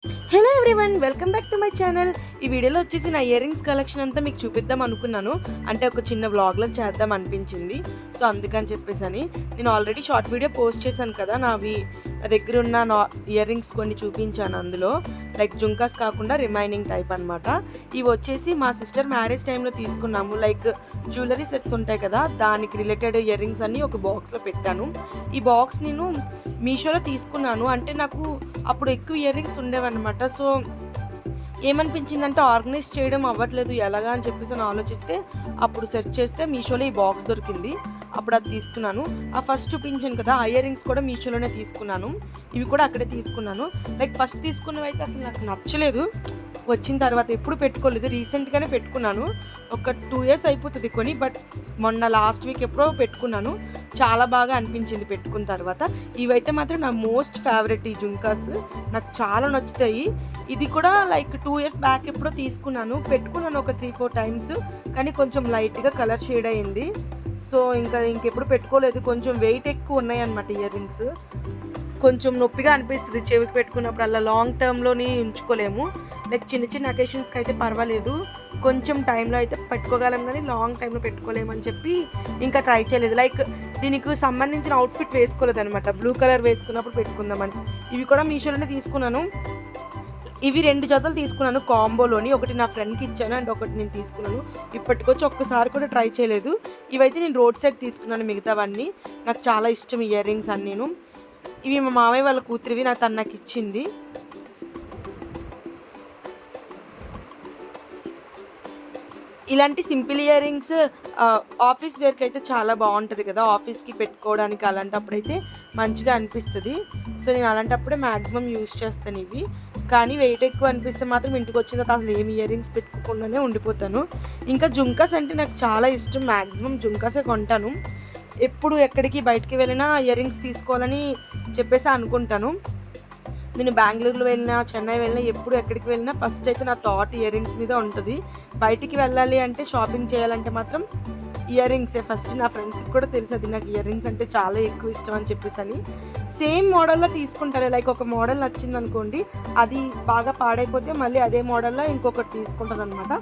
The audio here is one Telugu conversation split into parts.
Hello everyone, welcome back to my channel. ఈ వీడియోలో వచ్చేసి నా ఇయర్ రింగ్స్ కలెక్షన్ అంతా మీకు చూపిద్దాం అనుకున్నాను. అంటే ఒక చిన్న వ్లాగ్లో చేద్దాం అనిపించింది. సో అందుకని చెప్పేసి నేను ఆల్రెడీ షార్ట్ వీడియో పోస్ట్ చేశాను కదా. నా దగ్గర ఉన్న ఇయర్ రింగ్స్ కొన్ని చూపించాను. అందులో లైక్ జుంకాస్ కాకుండా రిమైనింగ్ టైప్ అనమాట. ఇవి వచ్చేసి మా సిస్టర్ మ్యారేజ్ టైంలో తీసుకున్నాము. లైక్ జ్యువెలరీ సెట్స్ ఉంటాయి కదా, దానికి రిలేటెడ్ ఇయర్ రింగ్స్ అన్ని ఒక బాక్స్లో పెట్టాను. ఈ బాక్స్ నేను మీషోలో తీసుకున్నాను. అంటే నాకు అప్పుడు ఎక్కువ ఇయర్ రింగ్స్ ఉండేవన్నమాట. సో ఏమనిపించిందంటే ఆర్గనైజ్ చేయడం అవ్వట్లేదు ఎలాగా అని చెప్పేసి నేను ఆలోచిస్తే అప్పుడు సెర్చ్ చేస్తే మీషోలో ఈ బాక్స్ దొరికింది. అప్పుడు అది తీసుకున్నాను. ఆ ఫస్ట్ చూపించాను కదా, ఆ ఇయర్ రింగ్స్ కూడా మీషోలోనే తీసుకున్నాను. ఇవి కూడా అక్కడే తీసుకున్నాను. లైక్ ఫస్ట్ తీసుకున్నవి అయితే అసలు నాకు నచ్చలేదు. వచ్చిన తర్వాత ఎప్పుడు పెట్టుకోలేదు, రీసెంట్గానే పెట్టుకున్నాను. ఒక 2 years అయిపోతుంది కొని. బట్ మొన్న లాస్ట్ వీక్ ఎప్పుడో పెట్టుకున్నాను. చాలా బాగా అనిపించింది పెట్టుకున్న తర్వాత. ఇవైతే మాత్రం నా మోస్ట్ ఫేవరెట్. ఈ జుంకాస్ నాకు చాలా నచ్చుతాయి. ఇది కూడా లైక్ 2 years బ్యాక్ ఎప్పుడో తీసుకున్నాను. పెట్టుకున్నాను ఒక 3-4 times. కానీ కొంచెం లైట్గా కలర్ షేడ్ అయింది. సో ఇంకెప్పుడు పెట్టుకోలేదు. కొంచెం వెయిట్ ఎక్కువ ఉన్నాయి అన్నమాట ఇయర్ రింగ్స్. కొంచెం నొప్పిగా అనిపిస్తుంది చెవికి పెట్టుకున్నప్పుడు. అలా లాంగ్ టర్మ్లోని ఉంచుకోలేము. లైక్ చిన్న చిన్న అకేషన్స్కి అయితే పర్వాలేదు, కొంచెం టైంలో అయితే పెట్టుకోగలం, కానీ లాంగ్ టైంలో పెట్టుకోలేమని చెప్పి ఇంకా ట్రై చేయలేదు. లైక్ దీనికి సంబంధించిన అవుట్ఫిట్ వేసుకోలేదు అనమాట. బ్లూ కలర్ వేసుకున్నప్పుడు పెట్టుకుందామని. ఇవి కూడా మీషోలోనే తీసుకున్నాను. ఇవి 2 జతలు తీసుకున్నాను కాంబోలోని. ఒకటి నా ఫ్రెండ్కి ఇచ్చాను అండ్ ఒకటి నేను తీసుకున్నాను. ఇప్పటికొచ్చి ఒక్కసారి కూడా ట్రై చేయలేదు. ఇవైతే నేను రోడ్ సైడ్ తీసుకున్నాను. మిగతావన్నీ నాకు చాలా ఇష్టం ఇయర్ రింగ్స్ అని. నేను ఇవి మా మామయ్య వాళ్ళ కూతురివి, నాకు ఇచ్చింది. ఇలాంటి సింపుల్ ఇయర్ రింగ్స్ ఆఫీస్ వేర్కి అయితే చాలా బాగుంటుంది కదా, ఆఫీస్కి పెట్టుకోవడానికి. అలాంటప్పుడైతే మంచిగా అనిపిస్తుంది. సో నేను అలాంటప్పుడే మ్యాక్సిమం యూజ్ చేస్తాను ఇవి. కానీ వెయిట్ ఎక్కువ అనిపిస్తే మాత్రం ఇంటికి వచ్చిన తర్వాత అసలు ఏమి ఇయర్ రింగ్స్ పెట్టుకోకుండానే ఉండిపోతాను. ఇంకా జుంకాస్ అంటే నాకు చాలా ఇష్టం. మ్యాక్సిమం జుంకాసే కొంటాను. ఎప్పుడు ఎక్కడికి బయటికి వెళ్ళినా ఇయర్ రింగ్స్ తీసుకోవాలని చెప్పేసి అనుకుంటాను. నేను బెంగళూరులో వెళ్ళినా, చెన్నై వెళ్ళినా, ఎప్పుడు ఎక్కడికి వెళ్ళినా ఫస్ట్ అయితే నా థాట్ ఇయర్ రింగ్స్ మీద ఉంటుంది. బయటికి వెళ్ళాలి అంటే, షాపింగ్ చేయాలంటే మాత్రం ఇయర్ రింగ్సే ఫస్ట్. నా ఫ్రెండ్స్కి కూడా తెలుసు అది, నాకు ఇయర్ రింగ్స్ అంటే చాలా ఎక్కువ ఇష్టం అని చెప్పేసి అని. సేమ్ మోడల్లో తీసుకుంటారు. లైక్ ఒక మోడల్ నచ్చింది అనుకోండి, అది బాగా పాడైపోతే మళ్ళీ అదే మోడల్లో ఇంకొకటి తీసుకుంటాను అనమాట.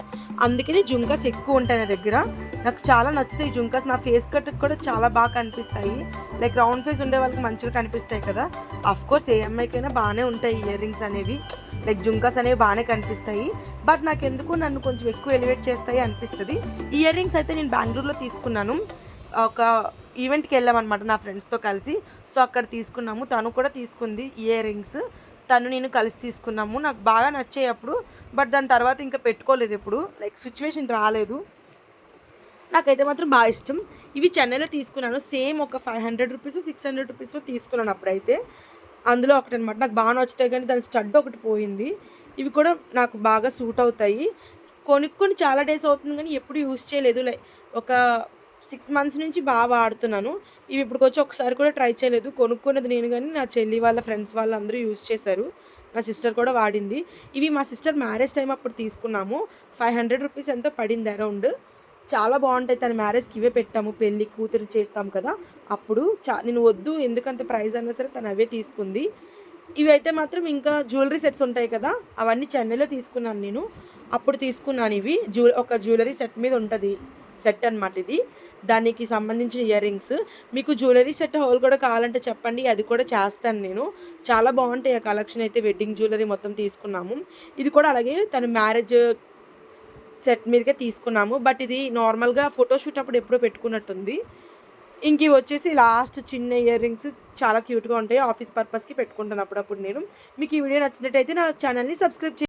అందుకని జుంకాస్ ఎక్కువ ఉంటాయి నా దగ్గర. నాకు చాలా నచ్చుతాయి జుంకాస్. నా ఫేస్ కట్కి కూడా చాలా బాగా కనిపిస్తాయి. లైక్ రౌండ్ ఫేస్ ఉండే వాళ్ళకి మంచిగా కనిపిస్తాయి కదా. అఫ్కోర్స్ ఏ అమ్మాయికైనా బాగానే ఉంటాయి ఇయర్ రింగ్స్ అనేవి. లైక్ జుంకాస్ అనేవి బాగానే కనిపిస్తాయి. బట్ నాకు ఎందుకు నన్ను కొంచెం ఎక్కువ ఎలివేట్ చేస్తాయి అనిపిస్తుంది. ఇయర్ రింగ్స్ అయితే నేను బెంగళూరులో తీసుకున్నాను. ఒక ఈవెంట్కి వెళ్ళామన్నమాట నా ఫ్రెండ్స్తో కలిసి. సో అక్కడ తీసుకున్నాము. తను కూడా తీసుకుంది ఇయర్ రింగ్స్. నేను కలిసి తీసుకున్నాము. నాకు బాగా నచ్చాయి అప్పుడు. బట్ దాని తర్వాత ఇంకా పెట్టుకోలేదు ఎప్పుడు. లైక్ సిచ్యువేషన్ రాలేదు. నాకైతే మాత్రం బాగా ఇష్టం. ఇవి చెన్నైలో తీసుకున్నాను. సేమ్ ఒక 500 రూపీస్ 600 రూపీస్లో తీసుకున్నాను అప్పుడైతే. అందులో ఒకటి అనమాట నాకు బాగా నచ్చుతాయి, కానీ దాని స్టడ్ ఒకటి పోయింది. ఇవి కూడా నాకు బాగా సూట్ అవుతాయి. కొనుక్కొని చాలా డేస్ అవుతుంది కానీ ఎప్పుడు యూజ్ చేయలేదు. లైక్ ఒక 6 months నుంచి బాగా వాడుతున్నాను. ఇవి ఇప్పటికొచ్చి ఒకసారి కూడా ట్రై చేయలేదు. కొనుక్కున్నది నేను, కానీ నా చెల్లి వాళ్ళ ఫ్రెండ్స్ వాళ్ళు అందరూ యూజ్ చేశారు. నా సిస్టర్ కూడా వాడింది. ఇవి మా సిస్టర్ మ్యారేజ్ టైం అప్పుడు తీసుకున్నాము. 500 రూపీస్ ఎంతో పడింది అరౌండ్. చాలా బాగుంటాయి. తన మ్యారేజ్కి ఇవే పెట్టాము. పెళ్ళి కూతురు చేస్తాం కదా అప్పుడు. నేను వద్దు ఎందుకంత ప్రైస్ అన్నా సరే తను అవే తీసుకుంది. ఇవి అయితే మాత్రం ఇంకా జ్యువెలరీ సెట్స్ ఉంటాయి కదా, అవన్నీ చెన్నైలో తీసుకున్నాను నేను. అప్పుడు తీసుకున్నాను ఇవి. ఒక జ్యువెలరీ సెట్ మీద ఉంటుంది సెట్ అనమాట ఇది. దానికి సంబంధించిన ఇయర్ రింగ్స్. మీకు జ్యువెలరీ సెట్ హోల్ కూడా కావాలంటే చెప్పండి, అది కూడా చేస్తాను నేను. చాలా బాగుంటాయి ఆ కలెక్షన్ అయితే. వెడ్డింగ్ జ్యువెలరీ మొత్తం తీసుకున్నాము. ఇది కూడా అలాగే తన మ్యారేజ్ సెట్ మీదకే తీసుకున్నాము. బట్ ఇది నార్మల్గా ఫోటోషూట్ అప్పుడు ఎప్పుడో పెట్టుకున్నట్టుంది. ఇంక ఇవి వచ్చేసి లాస్ట్ చిన్న ఇయర్ రింగ్స్ చాలా క్యూట్గా ఉంటాయి. ఆఫీస్ పర్పస్కి పెట్టుకుంటాను అప్పుడప్పుడు నేను. మీకు ఈ వీడియో నచ్చినట్టయితే నా ఛానల్ని సబ్స్క్రైబ్